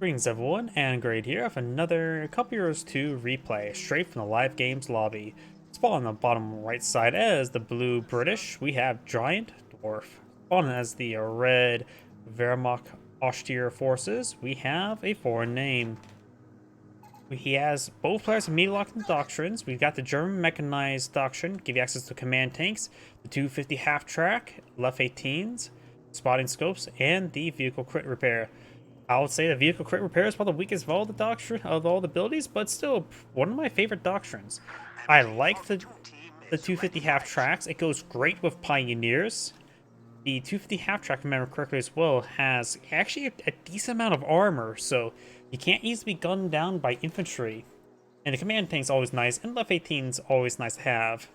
Greetings everyone, and Grade here with another Couple Heroes 2 replay, straight from the live games lobby. Spawn on the bottom right side as the blue British, we have GiantDwarf. Spawn as the red Wehrmacht austere forces, we have a foreign name. He has both players immediately locked in doctrines. We've got the German mechanized doctrine, give you access to command tanks, the 250 half track, left 18s, spotting scopes, and the vehicle crit repair. I would say the vehicle crit repair is probably the weakest of all the doctrine of all the abilities, but still one of my favorite doctrines. I like the 250 half tracks. It goes great with pioneers. The 250 half track, if I remember correctly as well, has actually a decent amount of armor, so you can't easily be gunned down by infantry. And the command tank's always nice, and left 18's always nice to have.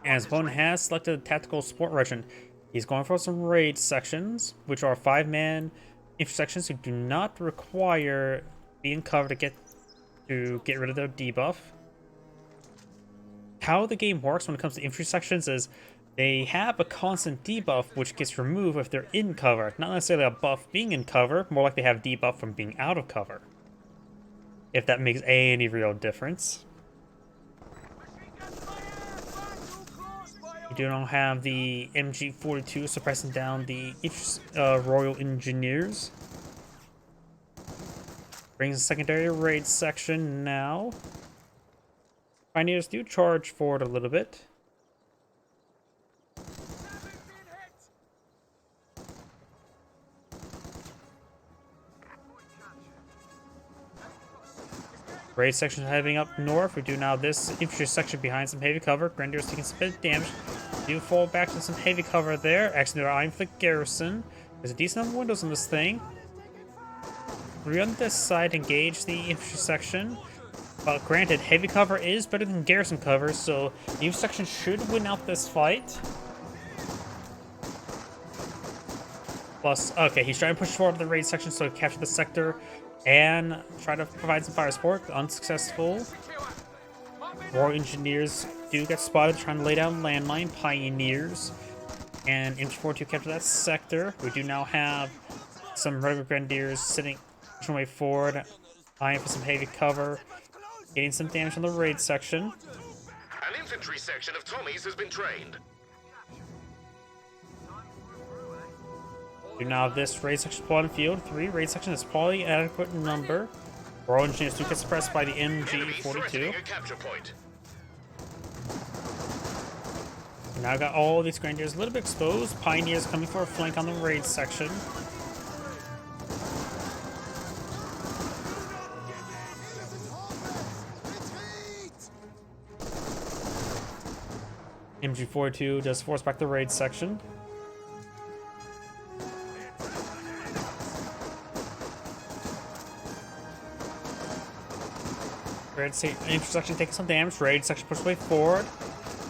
And his opponent has selected a tactical support regiment. He's going for some raid sections, which are 5-man infantry sections who do not require being covered to get rid of their debuff. How the game works when it comes to infantry sections is they have a constant debuff which gets removed if they're in cover. Not necessarily a buff being in cover, more like they have debuff from being out of cover. If that makes any real difference. You do not have the MG42 suppressing down the Royal Engineers. Brings a secondary raid section now. Pioneers do charge forward a little bit. Raid section heading up north. We do now this infantry section behind some heavy cover. Grenadiers taking some bit of damage. Do fall back to some heavy cover there. Actually, they're eyeing for the garrison. There's a decent number of windows on this thing. 3 on this side engage the infantry section. But granted, heavy cover is better than garrison cover, so the infantry section should win out this fight. Plus, okay, he's trying to push forward the raid section so he capture the sector and try to provide some fire support. Unsuccessful. Royal Engineers do get spotted trying to lay down landmine. Pioneers and Infantry 42 capture that sector. We do now have some regular Grenadiers sitting pushing way forward, eyeing for some heavy cover, getting some damage on the raid section. An infantry section of Tommies has been trained. Do now have this raid section spawn field. 3 raid section is probably an adequate number. Royal Engineers do get suppressed by the MG42. Now got all these Grenadiers a little bit exposed. Pioneers coming for a flank on the raid section. MG42 does force back the raid section. Raid section taking some damage. Raid section pushes way forward.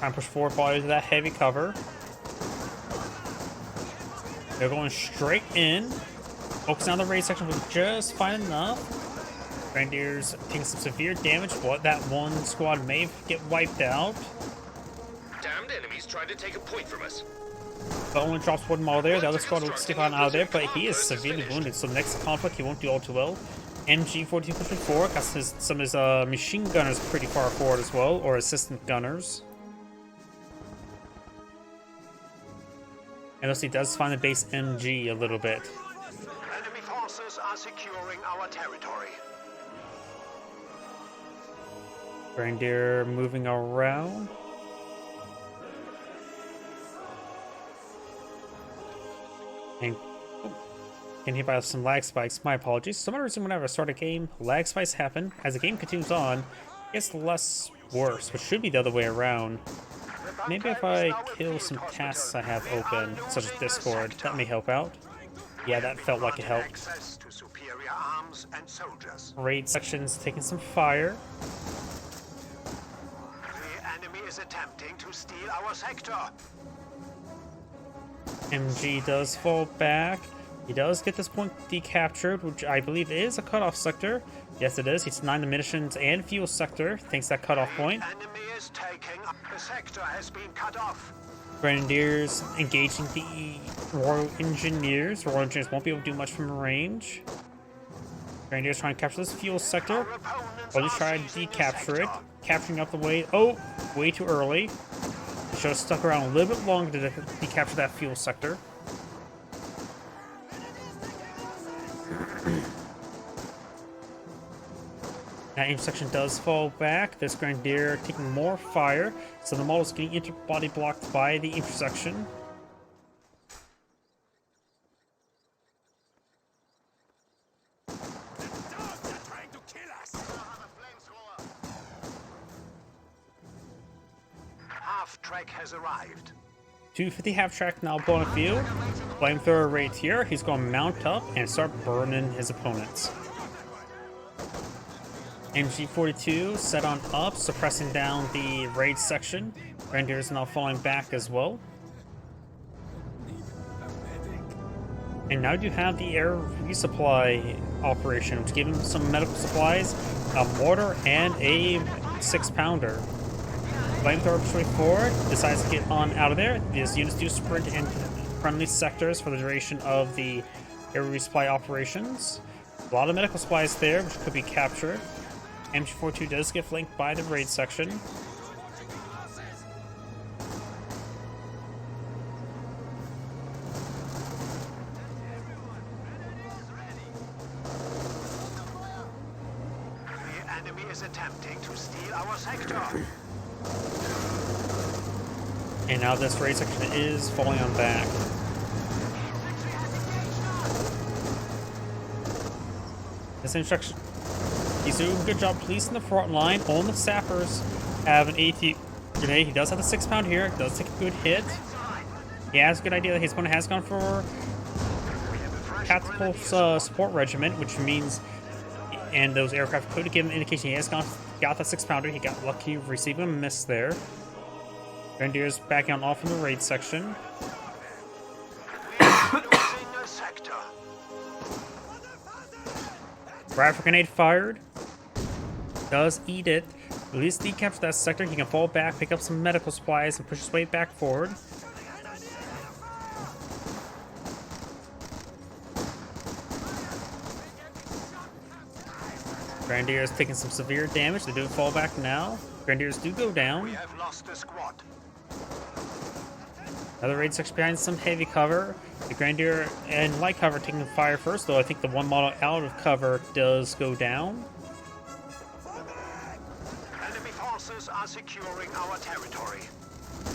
Trying to push forward body to that heavy cover. They're going straight in. Focusing on the raid section was just fine enough. Grenadiers taking some severe damage, but that one squad may get wiped out. Damned enemies trying to take a point from us. But only drops one model there. The other squad will stick on out of there, but he is severely wounded. So the next conflict, he won't do all too well. MG42 pushing forward. Got some of his machine gunners pretty far forward as well, or assistant gunners. And also he does find the base MG a little bit. Enemy forces are securing our territory. Grenadier moving around. And getting hit by some lag spikes. My apologies. Some reason whenever I start a game, lag spikes happen. As the game continues on, it gets less worse, which should be the other way around. Maybe if I kill some tasks I have open, such as Discord, that may help out. Yeah, that felt like it helped. Raid sections taking some fire. The enemy is attempting to steal our sector. MG does fall back. He does get this point decaptured, which I believe is a cutoff sector. Yes, it is. He's denying the munitions and fuel sector. Thanks that cutoff point. The enemy is taking. The sector has been cut off. Grenadiers engaging the Royal Engineers. Royal Engineers won't be able to do much from range. Grenadiers trying to capture this fuel sector. Or just try to decapture it. Capturing up the way. Oh, way too early. Should have stuck around a little bit longer to decapture that fuel sector. That intersection does fall back. This Grenadier taking more fire, so the model is getting body blocked by the intersection. Half-track has arrived. 250 half-track now on the field. Flamethrower right here. He's going to mount up and start burning his opponents. MG42 set on up, suppressing down the raid section. Grenadiers now falling back as well. And now you have the air resupply operation, which gives him some medical supplies, a mortar, and a 6-pounder. Flamethrower pushing forward, decides to get on out of there. These units do sprint into friendly sectors for the duration of the air resupply operations. A lot of medical supplies there, which could be captured. MG42 does get flanked by the raid section. The enemy is attempting to steal our sector. And now this raid section is falling on back. This instruction, he's doing a good job policing the front line. All the sappers have an AT grenade. He does have the 6-pound here. Does take a good hit. He has a good idea that his opponent has gone for tactical support regiment, which means, and those aircraft could give him an indication he has got the 6-pounder. He got lucky receiving a miss there. Grenadiers backing on off from the raid section. Rifle grenade fired. Does eat it. At least decapture that sector. He can fall back, pick up some medical supplies, and push his way back forward. Grenadiers taking some severe damage. They do fall back now. Grenadiers do go down. We have lost a squad. Another raid section behind some heavy cover. The Grenadier and light cover taking fire first, though I think the one model out of cover does go down. Enemy forces are securing our territory.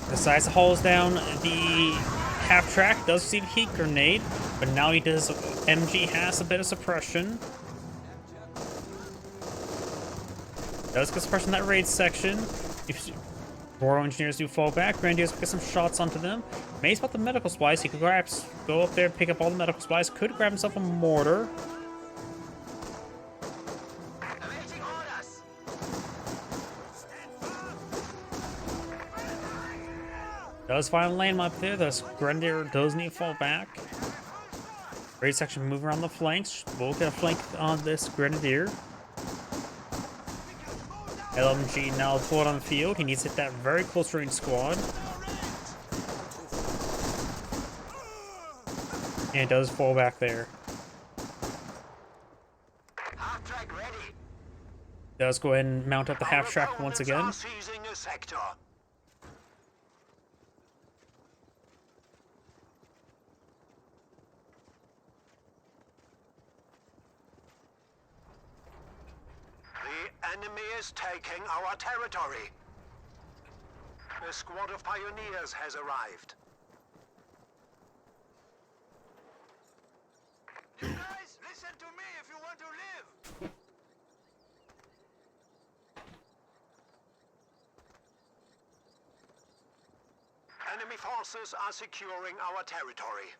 Decides to hauls down the half-track. Does receive heat grenade, but now he does. MG has a bit of suppression. Does get suppression in that raid section. If Royal Engineers do fall back, Grenadiers get some shots onto them. Maze about the medical supplies. He could perhaps go up there, pick up all the medical supplies. Could grab himself a mortar. Does find a landmine up there. The Grenadier does need to fall back. Raid section move around the flanks. We'll get a flank on this Grenadier. LMG now pulled on the field. He needs to hit that very close range squad. And it does fall back there. Half-track ready. Does go ahead and mount up the half-track once again. Seizing a sector. The enemy is taking our territory. A squad of pioneers has arrived. You guys, listen to me if you want to live. Enemy forces are securing our territory.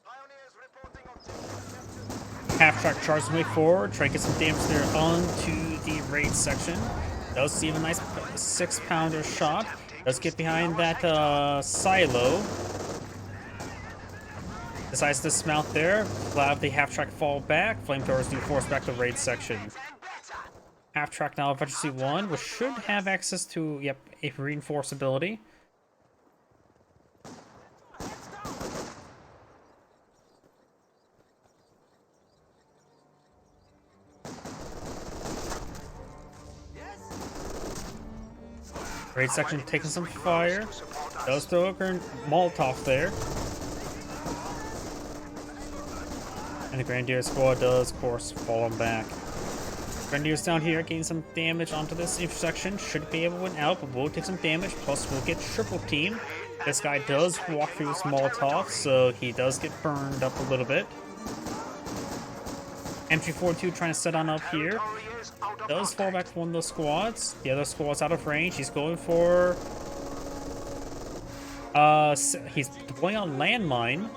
Pioneers reporting objective. Half-track charges way forward. Try to get some damage there onto the raid section. Does see a nice 6-pounder shot. Does get behind that silo. Decides to dismount there. Allow the half-track fall back. Flamethrowers do force back the raid section. Half-track now eventually 1, which should have access to, yep, a reinforce ability. Raid section taking some fire. Does throw a Molotov there. And the Grenadier squad does, of course, fall on back. Grenadiers down here gain some damage onto this intersection. Should be able to win out, but will take some damage. Plus, we'll get triple team. This guy does walk through his Molotov, so he does get burned up a little bit. MG42 trying to set on up here. Does fall back to one of those squads. The other squad's out of range. He's going for... he's deploying on landmine.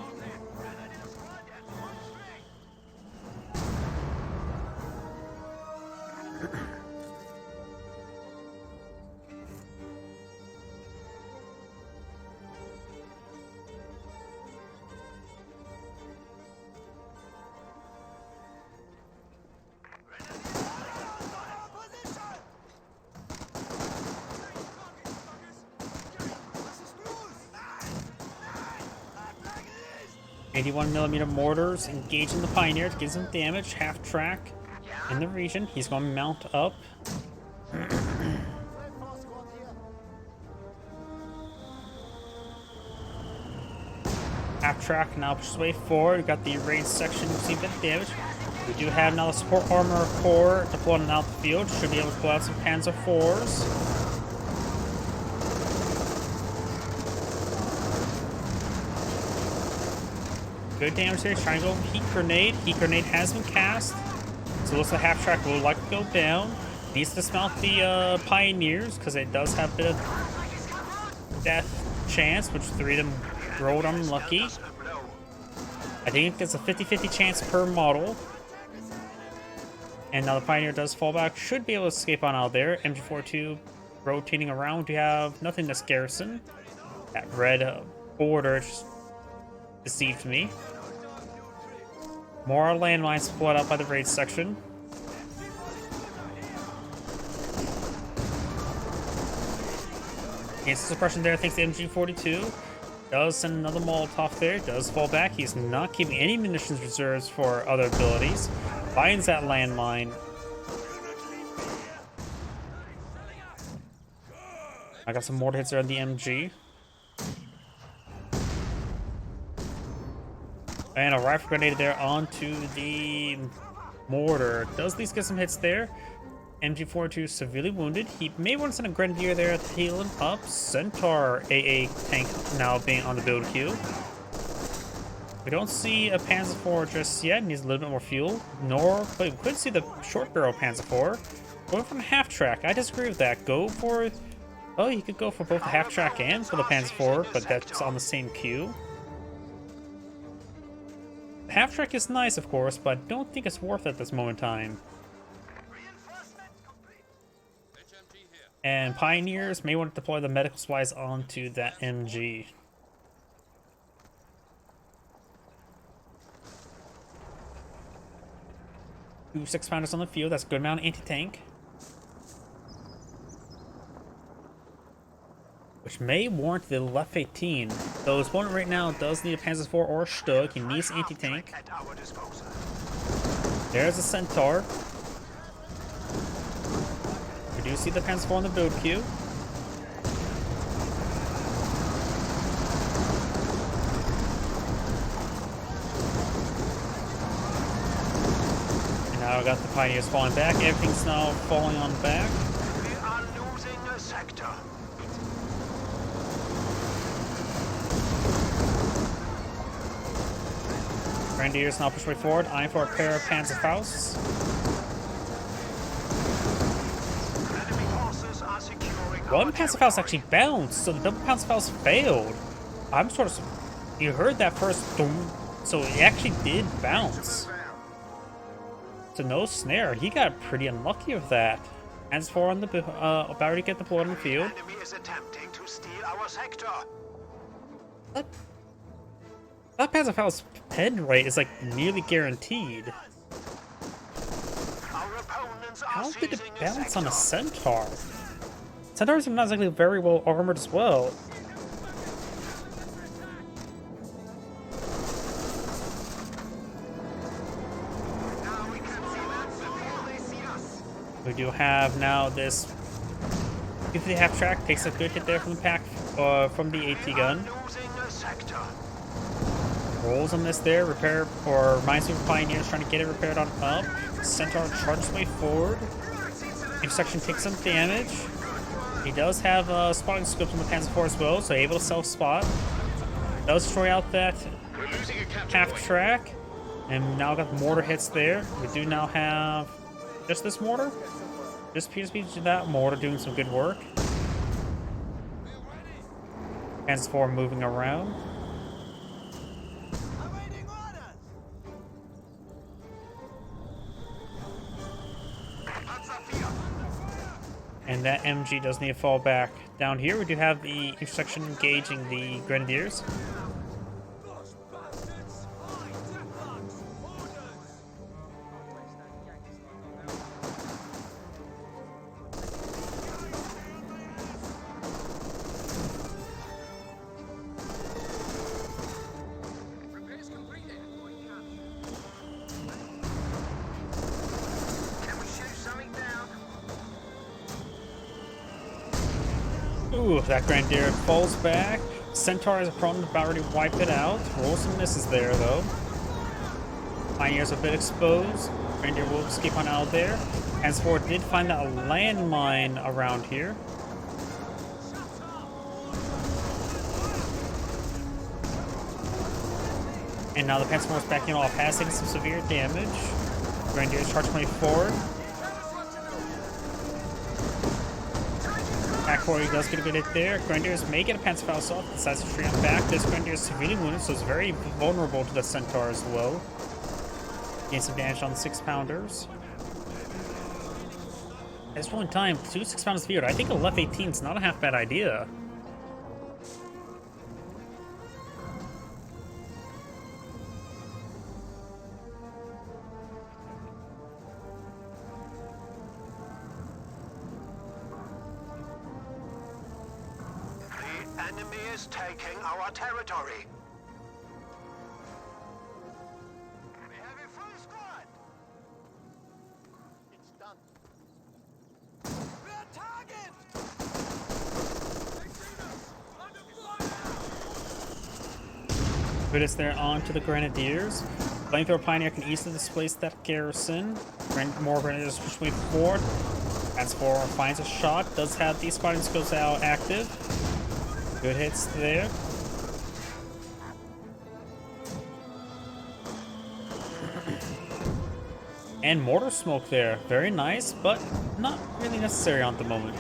.81mm mortars engaging the Pioneer to get some damage. Half track in the region. He's going to mount up. Half track now pushes way forward. We've got the raid section receiving a bit of damage. We do have now the support armor core deploying out the field. Should be able to pull out some Panzer IVs. Good damage there. Trying to go heat grenade. Heat grenade has been cast. So it looks like half track will likely go down. Needs to dismount the Pioneers because it does have a bit of death chance, which 3 of them rolled unlucky. I think it's a 50-50 chance per model. And now the Pioneer does fall back. Should be able to escape on out there. MG42 rotating around. We have nothing to garrison. That red border just deceived me. More landmines split up by the raid section. Against the suppression there, thanks to MG42. Does send another Molotov there. Does fall back. He's not keeping any munitions reserves for other abilities. Finds that landmine. I got some mortar hits there on the MG. And a rifle grenade there onto the mortar. Does at least get some hits there. MG42 severely wounded. He may want to send a Grenadier there to heal him up. Centaur AA tank now being on the build queue. We don't see a Panzer IV just yet. Needs a little bit more fuel. But we could see the short barrel Panzer IV. Going from half track. I disagree with that. Go for... Oh, you could go for both the half track and for the Panzer IV, but that's on the same queue. Half track is nice, of course, but I don't think it's worth it at this moment in time. And Pioneers may want to deploy the medical supplies onto that MG. Two 6-pounders on the field. That's a good amount of anti-tank. Which may warrant the left 18. Though his opponent right now does need a Panzer IV or a Stug. He needs anti-tank. There's a Centaur. We do see the Panzer IV on the build queue. And now I got the Pioneers falling back. Everything's now falling on back. We are losing a sector. Grenadiers now push way forward, eyeing for a pair of Panzer Fausts. One Panzer Faust actually bounced, so the double Panzer Faust failed. I'm sort of... You heard that first boom, so it actually did bounce. So no snare. He got pretty unlucky with that. Panzer IV on the about to get deployed on the field. The enemy is attempting to steal our sector. That Panzer Faust's pen rate is like nearly guaranteed. Our opponents are How did it seizing bounce on a sector. Centaur? Centaurs are not exactly very well armored as well. Now we can see them before they see us. We do have now this Into the half track, takes a good hit there from the pack, from the AT gun. Losing a sector. Rolls on this there, repair, or Minesweeper Pioneers trying to get it repaired on up. Centaur charges way forward. Intersection takes some damage. He does have spotting scopes on the Panzer IV as well, so able to self-spot. Does destroy out that We're losing a capture half point. track. And now got mortar hits there. We do now have just this mortar. Just appears to be that mortar doing some good work. Panzer IV moving around. And that MG does need to fall back. Down here, we do have the intersection engaging the Grenadiers. Ooh, that Grenadier falls back. Centaur is prone to about ready to wipe it out. Rolls and misses there, though. Pioneer's a bit exposed. Grenadier will escape on out of there. Henceforth did find that landmine around here. And now the Panzer IV is backing off, has taken some severe damage. Grenadier's charge coming forward. Pack 40 does get a good hit there. Grenadiers may get a Panzer IV off, decides to retreat on back. This Grenadier is severely wounded, so it's very vulnerable to the Centaur as well. Gain some damage on the 6-pounders. At this point in time, 2 6-pounders field. I think a left 18 is not a half bad idea. The enemy is taking our territory. We have a full squad. It's done. We're target. Good is there onto the Grenadiers. Flamethrower Pioneer can easily displace that garrison. More Grenadiers push way forward. As for finds a shot, does have these spotting skills out active. Good hits there. And mortar smoke there. Very nice, but not really necessary at the moment.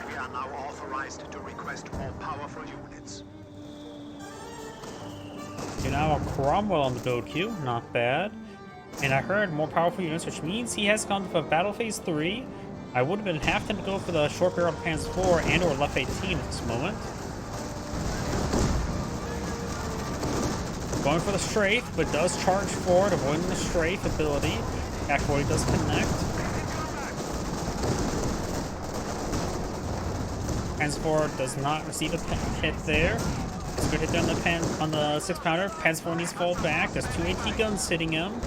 We are now authorized to request more powerful units. You now have Cromwell on the build queue. Not bad. And I heard more powerful units, which means he has gone for Battle Phase 3. I would have been half tempted to go for the short barrel Panzer IV and or left 18 at this moment. Going for the strafe, but does charge forward, avoiding the strafe ability. Pack 40 does connect. Panzer IV does not receive a hit there. It's a good hit there on the 6-pounder. Panzer IV needs to fall back. There's 2 AT guns hitting him.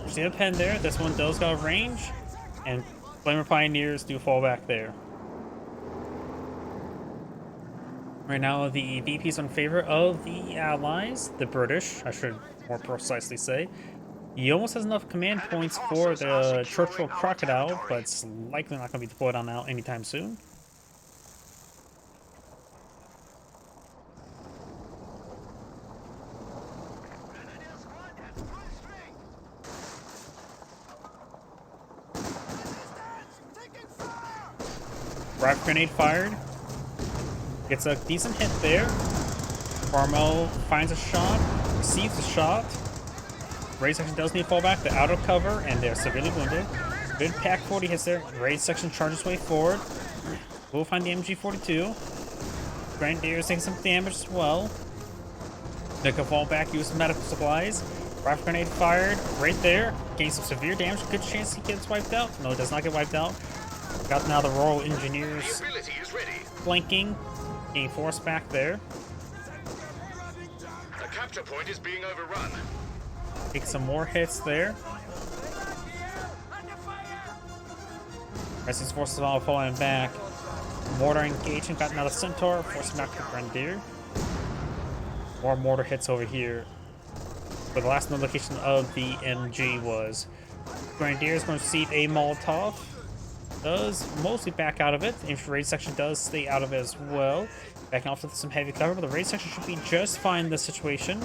See the pen there. This one does go range, and Flamer Pioneers do fall back there. Right now, the VP is in favor of the Allies, the British, I should more precisely say. He almost has enough command points for the Churchill Crocodile, but it's likely not going to be deployed on out anytime soon. Rocket grenade fired. Gets a decent hit there. Farmel finds a shot, receives a shot. Raid section does need to fall back. They're out of cover and they're severely wounded. Good pack 40 hits there. Raid section charges way forward. We'll find the MG42. Grenadiers taking some damage as well. They can fall back, use some medical supplies. Rocket grenade fired right there. Gains some severe damage. Good chance he gets wiped out. No, it does not get wiped out. Got now the Royal Engineers The ability is ready. flanking. Getting forced back there. The capture point is being overrun. Take some more hits there. Resistance forces all falling back. Mortar engaging, got another centaur, forcing back the grenadier. More mortar hits over here. But the last known location of the MG was Grenadier is going to receive a Molotov. Does mostly back out of it. The infantry raid section does stay out of it as well. Backing off with some heavy cover, but the raid section should be just fine in this situation.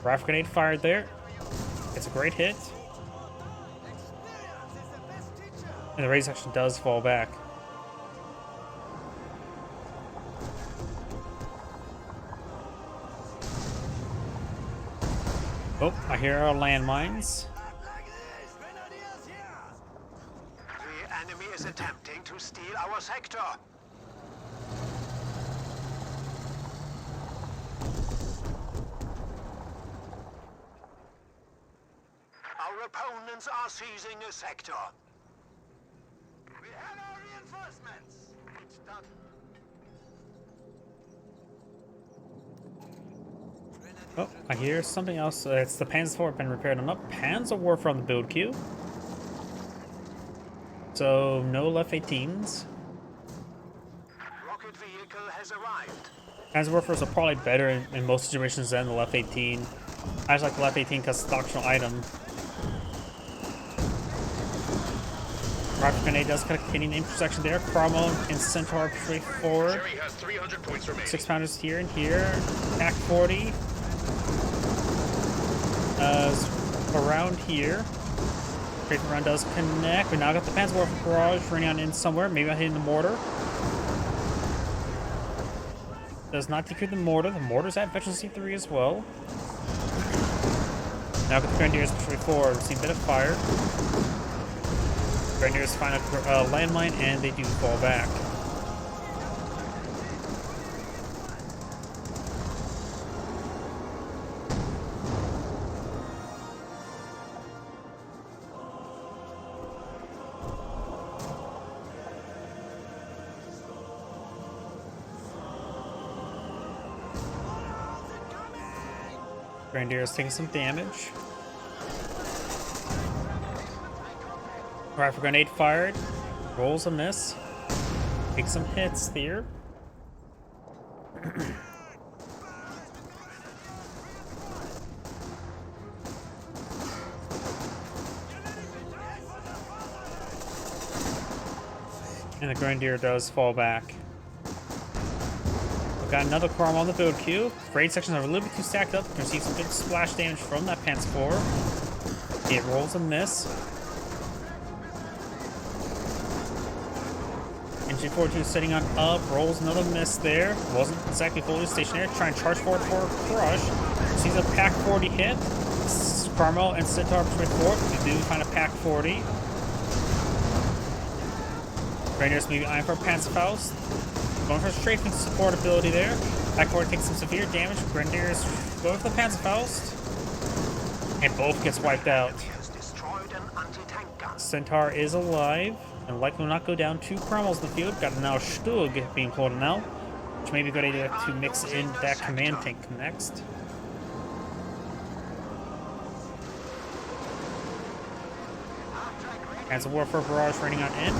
Rifle grenade fired there. It's a great hit. And the raid section does fall back. Oh, I hear our landmines. The enemy is attempting to steal our sector. Our opponents are seizing a sector. We have our reinforcements. It's done. Oh, I hear something else. It's the Panzer been repaired enough. GiantDwarf on the build queue. So, no F-18s. Rocket vehicle has arrived. GiantDwarfers are probably better in most situations than the F-18. I just like the F-18 because it's a doctrinal item. Rifle grenade does cut a hitting intersection there. Cromwell and Centaur straight forward. Jerry has 300 points remaining. 6-pounders here and here. Pack 40. Around here. Straight around does connect. We now got the Panzer barrage running on in somewhere. Maybe not hitting the mortar. Does not decrease the mortar. The mortar's at Veteran C3 as well. Now got the Grenadiers straight forward. See a bit of fire. Grenadiers find a landmine and they do fall back. Grenadiers taking some damage. Rifle grenade fired. Rolls a miss. Take some hits there. And the Grenadier does fall back. We've got another Cromwell on the build queue. Raid sections are a little bit too stacked up. You can see some good splash damage from that Panzer IV. It rolls a miss. NG-42 sitting on up, rolls another miss there. Wasn't exactly fully stationary. Try and charge forward for a crush. Sees a Pack 40 hit. Cromwell and Centaur between forward. We do find a Pack 40. Grenadiers maybe eyeing for a Panzerfaust. Going for strafing support ability there. Pack 40 takes some severe damage. Grenadiers go for the Panzerfaust. And both gets wiped out. Centaur is alive. And likely will not go down. 2 Cromwells in the field. Got now Stug being pulled now. Which may be a good idea to mix in that command tank next. As a Warfare Barrage raining on in.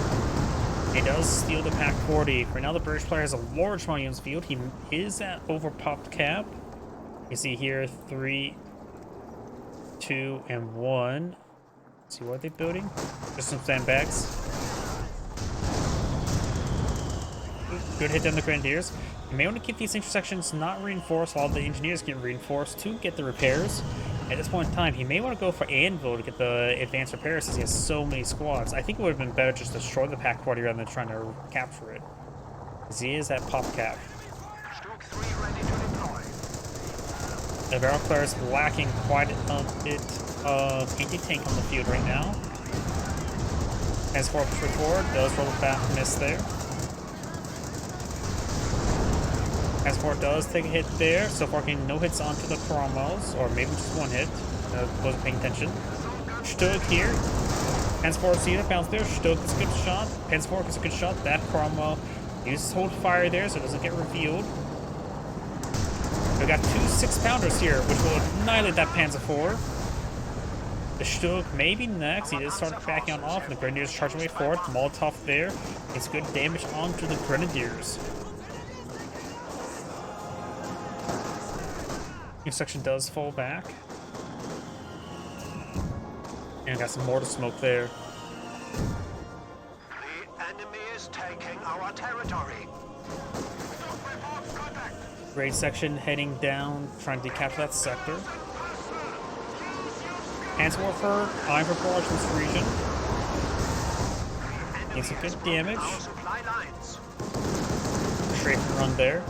He does steal the Pack 40. Right now the British player has a large amount of units in the field. He is at overpopped cap. You see here 3, 2, and 1. Let's see what they're building. Just some sandbags. Good hit down the Grenadiers. You may want to keep these intersections not reinforced while the engineers get reinforced to get the repairs. At this point in time, he may want to go for Anvil to get the advanced repairs since he has so many squads. I think it would have been better just to destroy the Pack 40 rather than trying to capture it. Because he is at pop cap. The barrel player is lacking quite a bit of anti-tank on the field right now. As forward does roll a back miss there. As far does take a hit there, so far getting no hits onto the Cromwells, or maybe just one hit. Wasn't paying attention. Stug here. Panzer see the bounce there. Stug gets a good shot. Panzer gets a good shot. That Cromwell uses hold fire there, so it doesn't get revealed. We got 2 6-pounders here, which will annihilate that Panzer IV. The Stug may be next. He does start backing on off, and the Grenadiers charging way forward. Molotov there. It's good damage onto the Grenadiers. New section does fall back. And got some mortar smoke there. The enemy is taking our territory. Raid section heading down, trying to capture that sector. Panzerwerfer, Iron for barrage in this region. Needs some good damage. Straight and run there.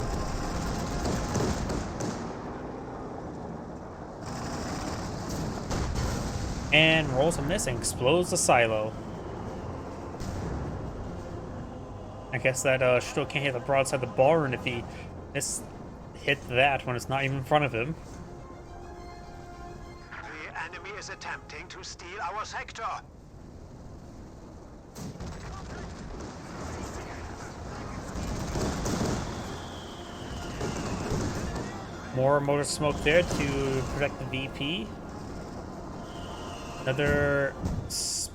And rolls a miss and explodes the silo. I guess that still can't hit the broadside of the barn if he hit that when it's not even in front of him. The enemy is attempting to steal our sector. More motor smoke there to protect the VP. Another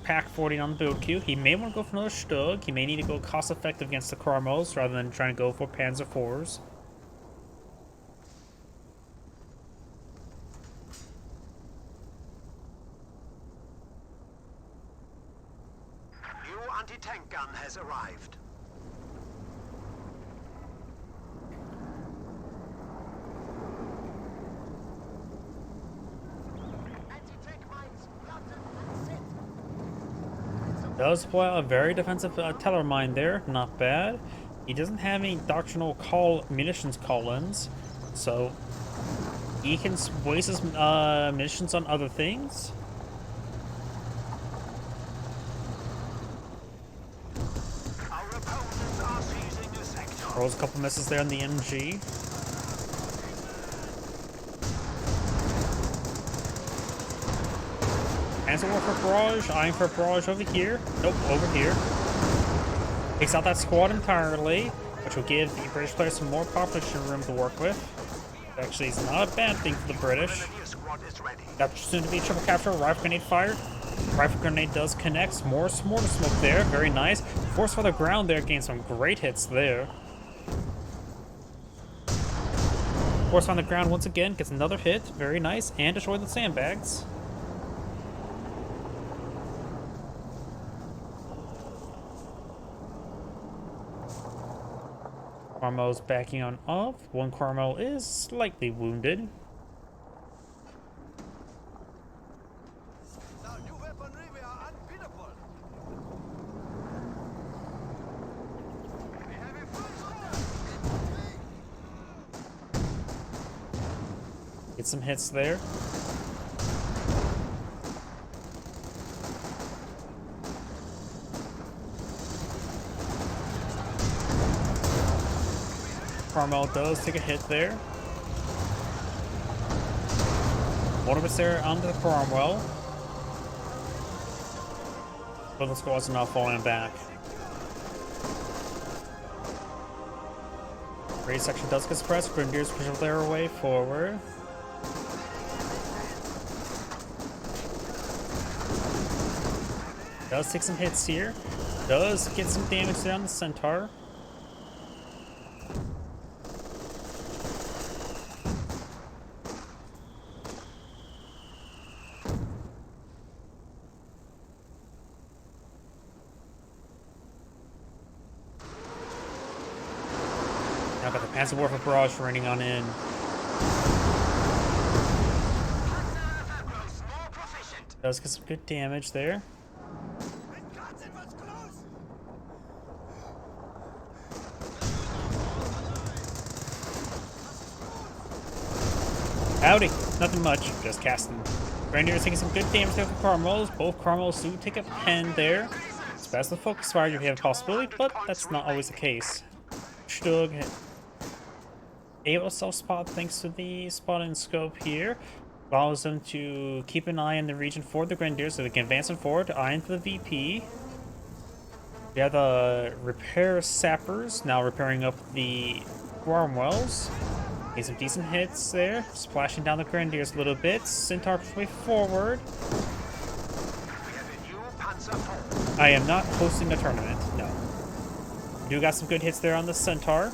Pack 40 on the build queue. He may want to go for another Stug. He may need to go cost effective against the Carmels rather than trying to go for Panzer IVs. New anti-tank gun has arrived. Does deploy a very defensive teller mine there, not bad. He doesn't have any doctrinal munitions call-ins, so he can waste his munitions on other things. Our opponents are seizing the sector. Rolls a couple misses there on the MG. Panzerwerfer barrage, eyeing for a barrage over here. Nope, over here. Takes out that squad entirely, which will give the British players some more population room to work with. Actually, it's not a bad thing for the British. That's soon to be triple capture, rifle grenade fired. Rifle grenade does connect. More mortar smoke there, very nice. Force for the ground there, gains some great hits there. Force on the ground once again, gets another hit, very nice, and destroy the sandbags. Carmel's backing on off. One Carmel is slightly wounded. Get some hits there. Carmel does take a hit there. One of us there onto the Cromwell. But the squads are now falling back. Raid section does get suppressed. Grenadiers push their way forward. Does take some hits here. Does get some damage there on the Centaur. Now got the Panzerwerfer barrage raining on in. Does get some good damage there. Howdy, nothing much, just casting. Grenadiers taking some good damage there for Carmels. Both Carmels do take a pen there. It's best to focus fire if you have a possibility, but that's not always the case. Stug able to self-spot thanks to the spot and scope here. Allows them to keep an eye on the region for the Grenadiers so they can advance them forward, eye into the VP. We have the repair sappers now repairing up the Cromwells. Get some decent hits there. Splashing down the Grenadiers a little bit. Centaur way forward. We have a new Panzer IV. I am not hosting the tournament, no. Do got some good hits there on the Centaur.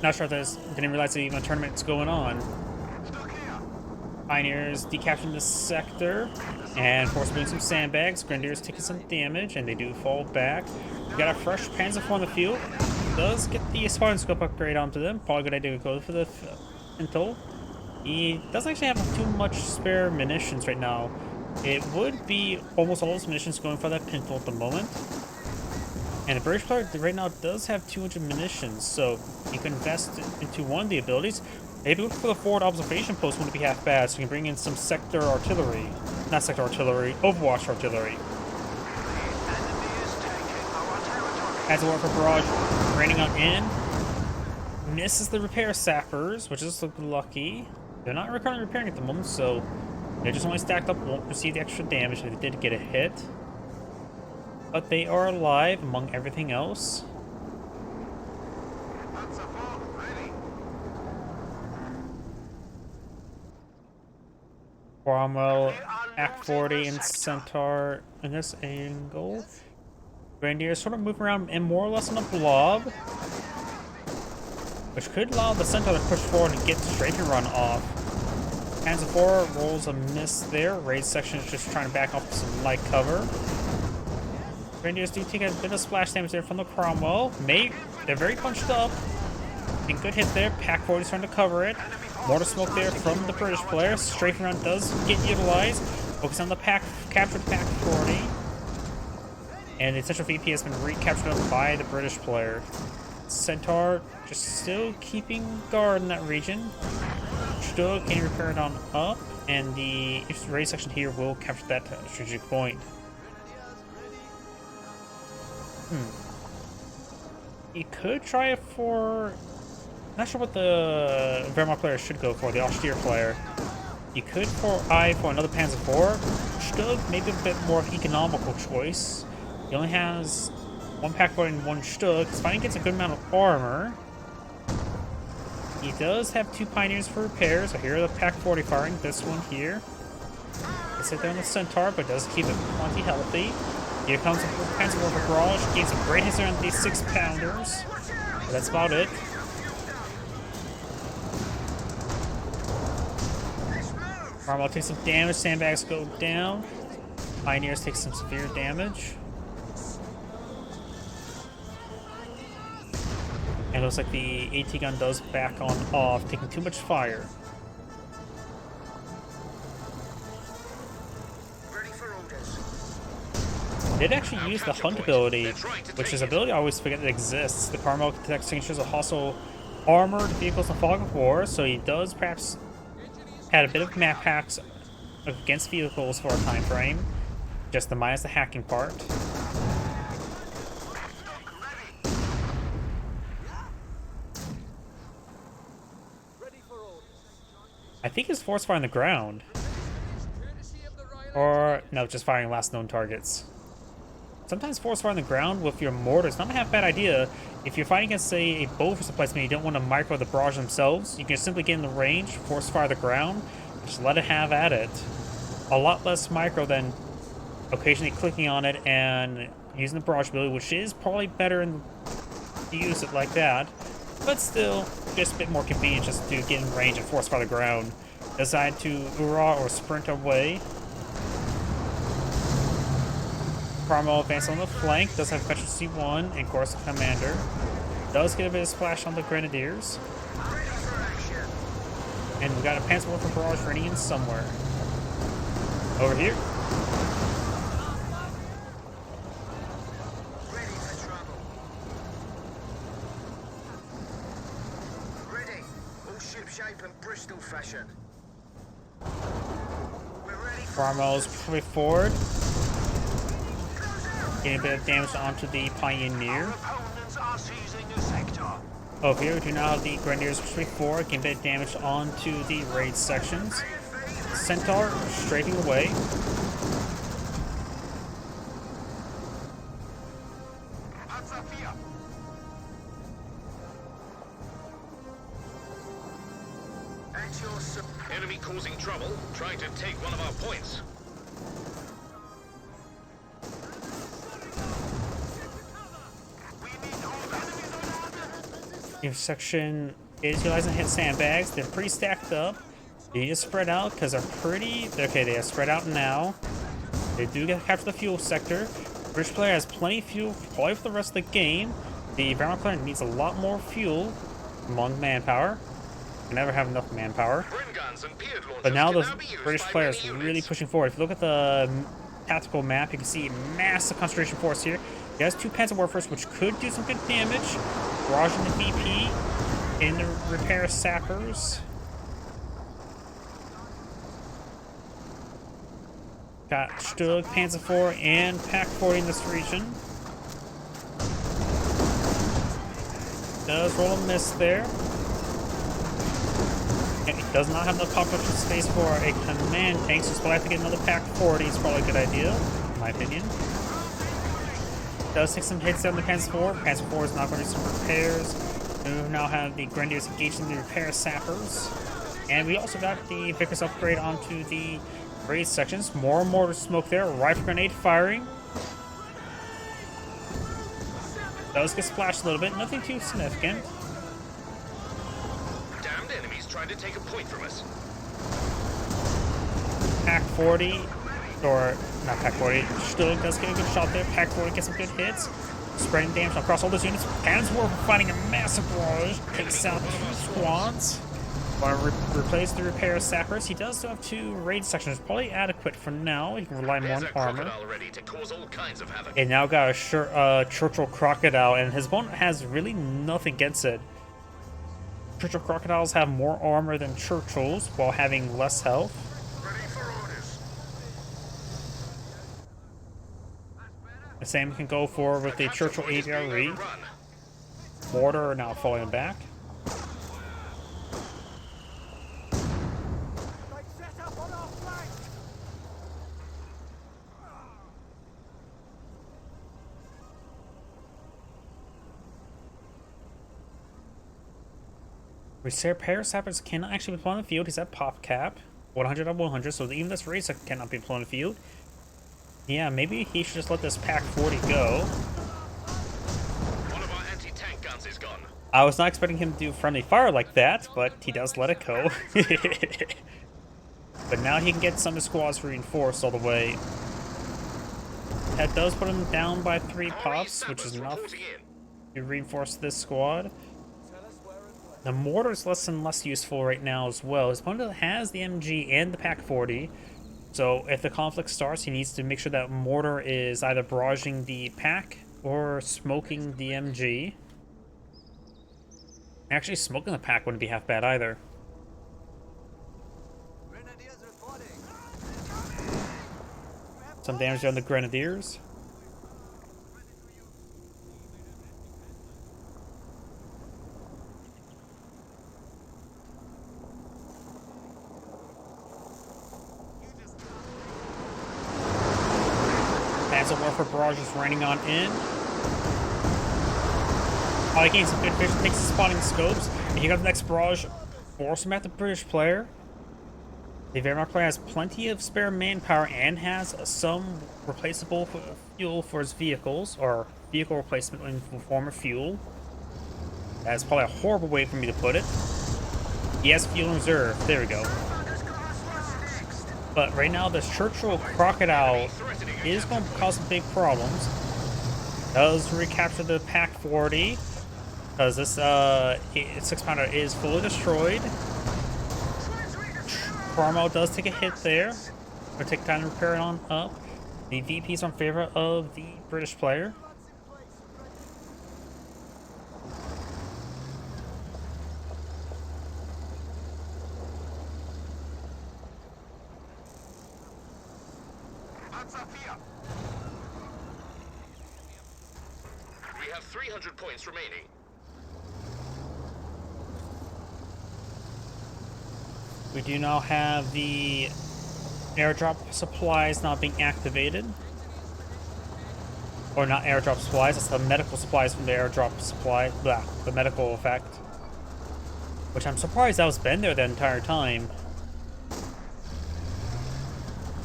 Not sure if there's, didn't realize that even a tournament's going on. Stuck here. Pioneers decapturing the sector and force doing some sandbags. Grenadiers taking some damage and they do fall back. We got a fresh Panzer IV on the field. Does get the Spartan scope upgrade onto them. Probably a good idea to go for the Pintle. He doesn't actually have too much spare munitions right now. It would be almost all his munitions going for that Pintle at the moment. And the British player right now does have 200 munitions, so you can invest into one of the abilities. Maybe look for the forward observation post wouldn't be half bad, so you can bring in some sector artillery. Not sector artillery, Overwatch artillery. The enemy is taking our territory. Has a war for barrage raining on in. Misses the repair sappers, which is lucky. They're not currently repairing at the moment, so they're just only stacked up, won't receive the extra damage if they did get a hit. But they are alive among everything else. Panzer IV ready. Cromwell, Act 40, and Centaur in this angle. Grenadiers sort of move around and more or less on a blob, which could allow the Centaur to push forward and get strafing run off. Panzer IV rolls a miss there. Raid section is just trying to back off to some light cover. Grenadiers do take a bit of splash damage there from the Cromwell. They're very punched up. And good hit there. Pack 40 is trying to cover it. Mortar smoke there from the British player. Strafing run does get utilized. Focus on the pack, captured Pack 40. And the central VP has been recaptured up by the British player. Centaur just still keeping guard in that region. Still getting repaired on up. And the raid section here will capture that strategic point. You could try it for... Not sure what the Wehrmacht player should go for, the Austere player. You could for another Panzer IV. Stug, maybe a bit more of economical choice. He only has one Pack 40 and one Stug. His fighting gets a good amount of armor. He does have 2 Pioneers for repairs. So here are the Pack 40 firing. This one here. They sit there on the Centaur, but does keep it plenty healthy. Here comes the Panzer IV barrage. Gains some great hits around these 6-pounders. But that's about it. Cromwell takes some damage. Sandbags go down. Pioneers take some severe damage. And it looks like the AT gun does back on off, taking too much fire. Did actually use the hunt ability, which is an ability I always forget that exists. The Cromwell detects signatures of hostile armored vehicles in the fog of war, so he does perhaps add a bit of map hacks against vehicles for a time frame, just to minus the hacking part. I think his force fire on the ground. Or, no, just firing last known targets. Sometimes force fire on the ground with your mortar is not a half bad idea. If you're fighting against, say, a bow for placement, you don't want to micro the barrage themselves, you can simply get in the range, force fire the ground, just let it have at it. A lot less micro than occasionally clicking on it and using the barrage ability, which is probably better to use it like that. But still, just a bit more convenient just to get in range and force fire the ground. Decide to hurrah or sprint away. Cromwell advances on the flank, does have efficiency 1, and of course the commander. Does get a bit of splash on the Grenadiers. And we got a Panzer IV barrage running in somewhere. Over here. Ready for trouble. Ready. All ship shape and Bristol fashion. We're ready for Cromwell's pretty forward. Getting a bit of damage onto the Pioneer. Opponents are seizing a sector. Over here, we do now have the Grenadiers pushing forward, getting a bit of damage onto the raid sections. Centaur strafing away. Panzer IV, your Enemy causing trouble, trying to take one of our points. We need all enemies on our Your section is utilizing hit sandbags. They're pretty stacked up. They need to spread out because they're pretty. Okay, they are spread out now. They do get to capture the fuel sector. British player has plenty of fuel, probably for the rest of the game. The environmental player needs a lot more fuel among manpower. You never have enough manpower. Brin guns and beard launchers But now can the be used British by player is many really units. pushing forward. If you look at the tactical map, you can see massive concentration force here. He has 2 Panzer Warfers, which could do some good damage. Barraging the VP in the repair sappers. Got Stug, Panzer IV, and Pack 40 in this region. Does roll a miss there. And he does not have enough population space for a command tank, so he's probably have to get another Pack 40. It's probably a good idea, in my opinion. Does take some hits on the Panzer IV. Panzer IV is not going to do some repairs. We now have the Grenadiers engaged in the repair sappers. And we also got the Vickers upgrade onto the raid sections. More mortar smoke there. Rifle grenade firing. Does get splashed a little bit. Nothing too significant. Damned enemies trying to take a point from us. Pack 40, or not Pack 40, still does get a good shot there. Pack 40 gets some good hits. Spreading damage across all those units. GiantDwarf fighting a massive barrage. Takes out 2 squads. Want to replace the repair sappers. He does still have 2 raid sections. Probably adequate for now. He can rely more on There's a armor. crocodile ready to cause all kinds of havoc. And now got a Churchill Crocodile, and his opponent has really nothing against it. Churchill Crocodiles have more armor than Churchills while having less health. ready for orders. The same can go for with the Churchill Point is being AVRE. overrun. Mortar now falling back. Set up on our flank. Repair sappers cannot actually be deployed on the field. He's at pop cap. 100 on 100, so even this raid sector cannot be deployed on the field. Yeah, maybe he should just let this Pack 40 go. One of our anti-tank guns is gone. I was not expecting him to do friendly fire like that, but he does let it go. But now he can get some of his squads reinforced all the way. That does put him down by 3 pops, which is enough to reinforce this squad. The mortar is less and less useful right now as well. His opponent has the MG and the Pack 40. So if the conflict starts, he needs to make sure that mortar is either barraging the pack or smoking the MG. Actually, smoking the pack wouldn't be half bad either. Some damage on the Grenadiers. Panzer Warfare barrage is raining on in. Oh, he gains some good vision, takes the spotting scopes. And here comes the next barrage. Force him at the British player. The Wehrmacht player has plenty of spare manpower and has some replaceable fuel for his vehicles, or vehicle replacement in the form of fuel. That's probably a horrible way for me to put it. He has fuel in reserve. There we go. But right now, this Churchill Crocodile is going to cause some big problems. Does recapture the Pack 40, because this 6-pounder is fully destroyed. Carmel does take a hit there. We'll take time to repair it on up. The VP is on favor of the British player. We have 300 points remaining. We do now have the airdrop supplies not being activated. Or not airdrop supplies, it's the medical supplies from the airdrop supply. Blah, the medical effect. Which I'm surprised that was been there the entire time.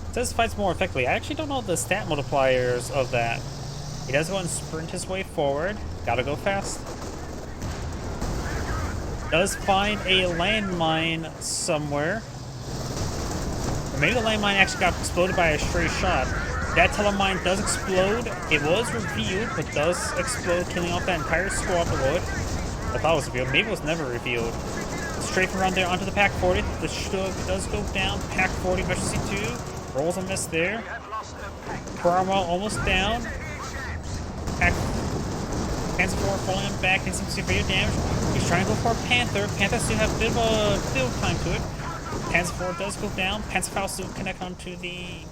It says fights more effectively. I actually don't know the stat multipliers of that. He does go and sprint his way forward. Gotta go fast. Does find a landmine somewhere. Or maybe the landmine actually got exploded by a stray shot. That telemine does explode. It was revealed, but does explode, killing off that entire squad below it. I thought it was revealed. Maybe it was never revealed. Straight from around there onto the Pack 40. The Stug does go down. Pack 40 versus C2. Rolls a miss there. Cromwell almost down. Pack Panzer 4 falling him back and some severe damage. He's trying to go for a Panther. Panther still have a bit of a build time to it. Panzer 4 does go down. Panzer 5 still connect onto the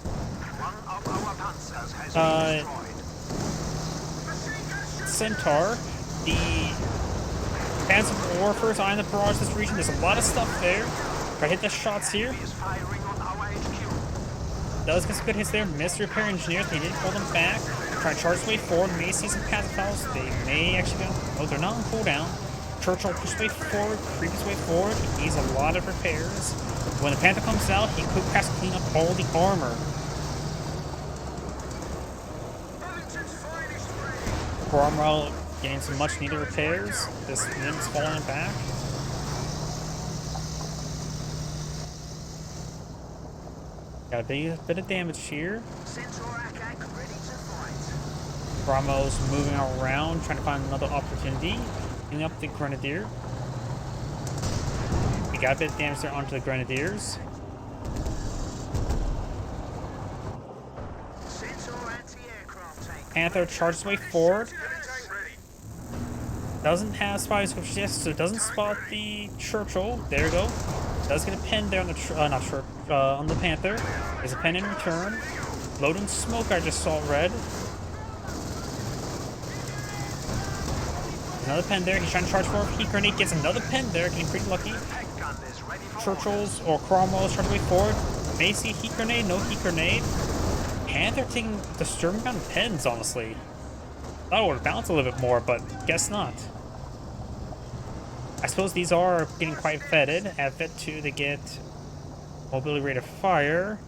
Centaur. The Panzer Warfers are in the barrage this region. There's a lot of stuff there. Try to hit the shots here. Does get some good hits there. Missed repair engineers. They did pull them back. Try to charge his way forward. May see some Panzer They may actually go. Oh, they're not on cooldown. Churchill push his way forward. Creep his way forward. He needs a lot of repairs. When the Panther comes out, he could pass clean up all the armor. Cromwell getting some much needed repairs. This limb's falling back. Got a bit of damage here. Cromwell's moving around, trying to find another opportunity. Cleaning up the Grenadier. He got a bit of damage there onto the Grenadiers. Panther charges his way forward. Doesn't have spy scriptures yet, so doesn't spot the Churchill. There we go. Does get a pen there on the on the Panther. There's a pen in return. Loading smoke, I just saw red. Another pen there. He's trying to charge for a heat grenade. Gets another pen there. Getting pretty lucky. Churchill's or Cromwell's trying to way forward. May see a heat grenade. No heat grenade. Panther taking disturbing amount of pens, honestly. Thought it would balance a little bit more, but guess not. I suppose these are getting quite fetid. At Vet 2, they get mobility rate of fire,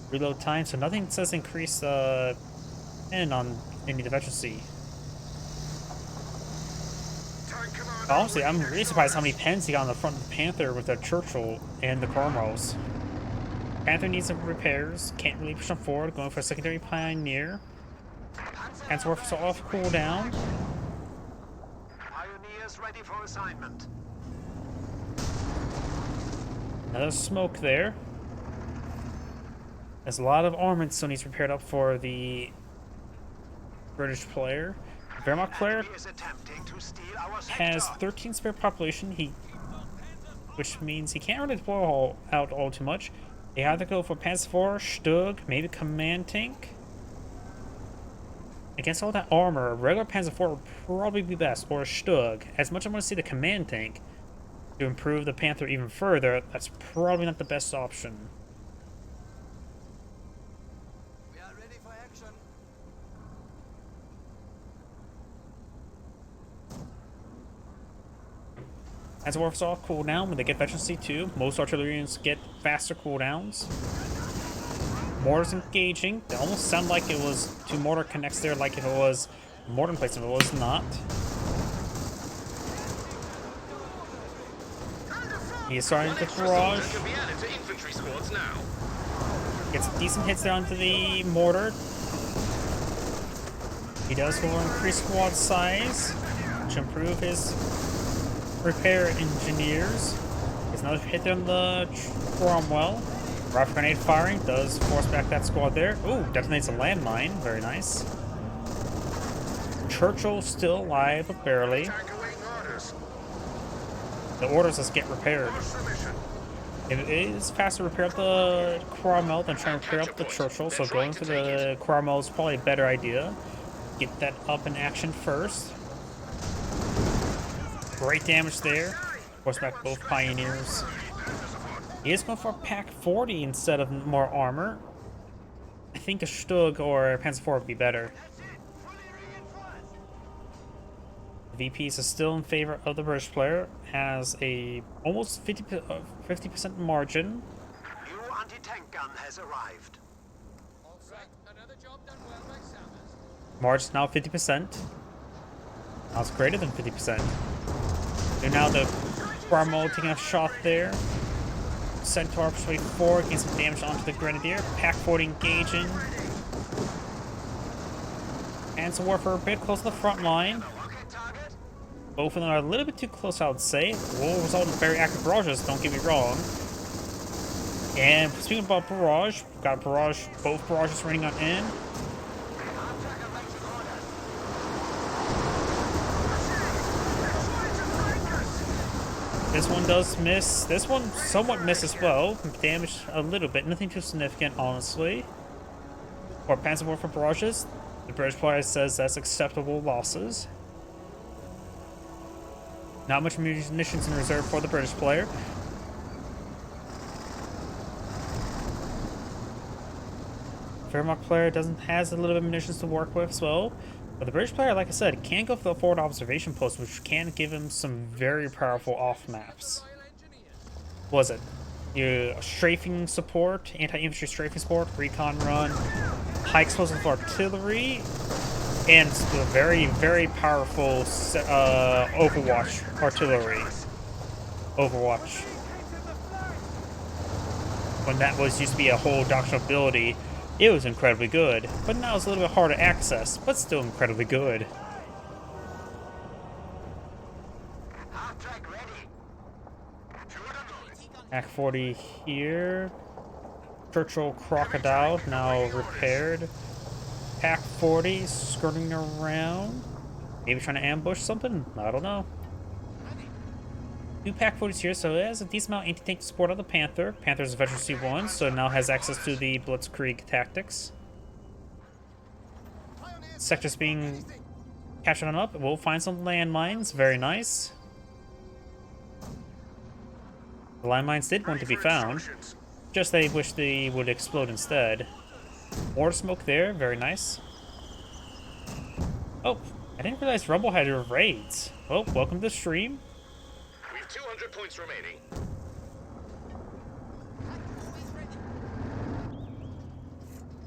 reload time, so nothing says increase pen on any efficiency. Honestly, I'm really surprised how many pens he got on the front of the Panther with the Churchill and the Cromwells. Panther needs some repairs, can't really push him forward, going for a secondary Pioneer. Panzer is off cooldown. Pioneers ready for assignment. Another smoke there. There's a lot of armament still needs repaired up for the British player. The Wehrmacht player has 13 spare population, which means he can't really deploy out all too much. They either go for Panzer 4, Stug, maybe Command Tank. Against all that armor, a regular Panzer 4 would probably be best, or a Stug. As much as I want to see the Command Tank to improve the Panther even further, that's probably not the best option. We are ready for action. As Warf's off cooldown, when they get Veteran C2, most artillerians get faster cooldowns. Mortars engaging. They almost sound like it was two mortar connects there, like if it was mortar placement. It was not. He is starting to barrage. Gets decent hits there onto the mortar. He does go increase squad size to improve his repair engineers. Gets another hit there on the Cromwell. Rifle grenade firing does force back that squad there. Ooh, detonates a landmine. Very nice. Churchill still alive, but barely. The orders just get repaired. It is faster to repair up the Cromwell than trying to repair up the Churchill, so going for the Cromwell is probably a better idea. Get that up in action first. Great damage there. Force back both Pioneers. He is going for a Pack 40 instead of more armor. I think a Stug or a Panzer 4 would be better. The VPs are still in favor of the British player, has a almost 50% margin. New anti-tank gun has arrived. All set. Another job done well by Sammers. Margin's now 50%. Now it's greater than 50%. So now the Brammo taking a shot there. Centaur persuade forward, getting some damage onto the Grenadier. Pack 40 engaging. And some Warfare a bit close to the front line. Both of them are a little bit too close, I would say. Will result in very active barrages, don't get me wrong. And speaking about barrage, we've got barrage, both barrages running on in. This one does miss. This one somewhat miss as well. Damaged a little bit. Nothing too significant, honestly. For Panzer Warfare barrages, the British player says that's acceptable losses. Not much munitions in reserve for the British player. Wehrmacht player has a little bit of munitions to work with as well. But the British player, like I said, can go for the forward observation post, which can give him some very powerful off maps. What was it? Your strafing support, anti-infantry strafing support, recon run, high explosive artillery, and the very, very powerful Overwatch artillery. Overwatch. When that was used to be a whole doctrinal ability, it was incredibly good, but now it's a little bit harder to access, but still incredibly good. Pack 40 here. Churchill Crocodile now repaired. Pack 40 skirting around. Maybe trying to ambush something? I don't know. Two Pack 40s here, so it has a decent amount of anti-tank support on the Panther. Panther's a veteran C1, so it now has access to the Blitzkrieg tactics. Sector's being captured on up. We'll find some landmines. Very nice. The landmines did want to be found. Just they wish they would explode instead. More smoke there. Very nice. Oh, I didn't realize Rumble had raids. Well, welcome to the stream. 200 points remaining.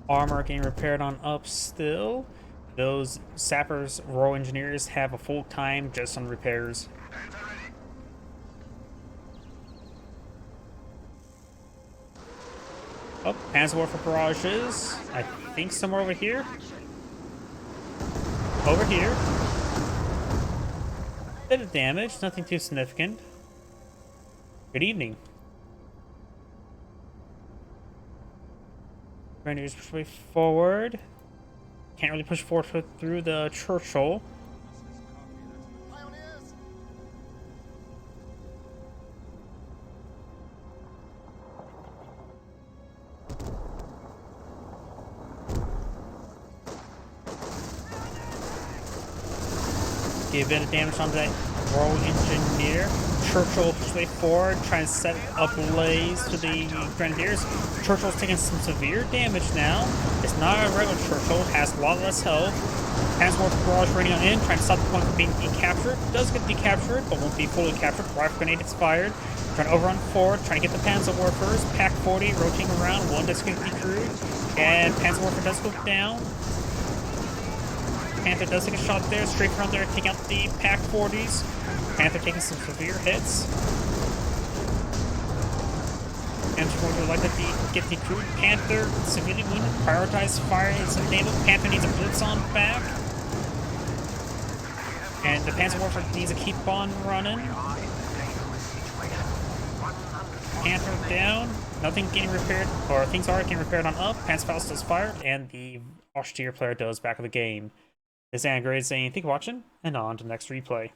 Armor getting repaired on up still. Those sappers, Royal Engineers have a full time just on repairs. Oh, Panzerwerfer barrages. I think somewhere over here. Over here. Bit of damage, nothing too significant. Good evening. Grenadiers push way forward. Can't really push forward through the Churchill. Give a bit of damage on that Royal Engineer. Churchill pushes way forward, trying to set a blaze to the Grenadiers. Churchill's taking some severe damage now. It's not a regular Churchill, has a lot less health. Panzerwerfer barrage running on in, trying to stop the point from being decaptured. Does get decaptured, but won't be fully captured. Rifle grenade is fired. Trying to overrun forward, trying to get the Panzerwerfers. Pack 40 rotating around, one does get decrewed. And Panzerwerfer does go down. Panther does take a shot there, straight from there, taking out the Pack 40s. Panther taking some severe hits. Panther would like to get decrewed. Panther severely wounded, prioritize fire, it's enabled. Panther needs a blitz on back. And the Panzerwerfer needs to keep on running. Panther down. Nothing getting repaired, or things are getting repaired on up. Panzerfaust does fired, and the Austere player does back of the game. This is Android saying, thank you for watching, and on to the next replay.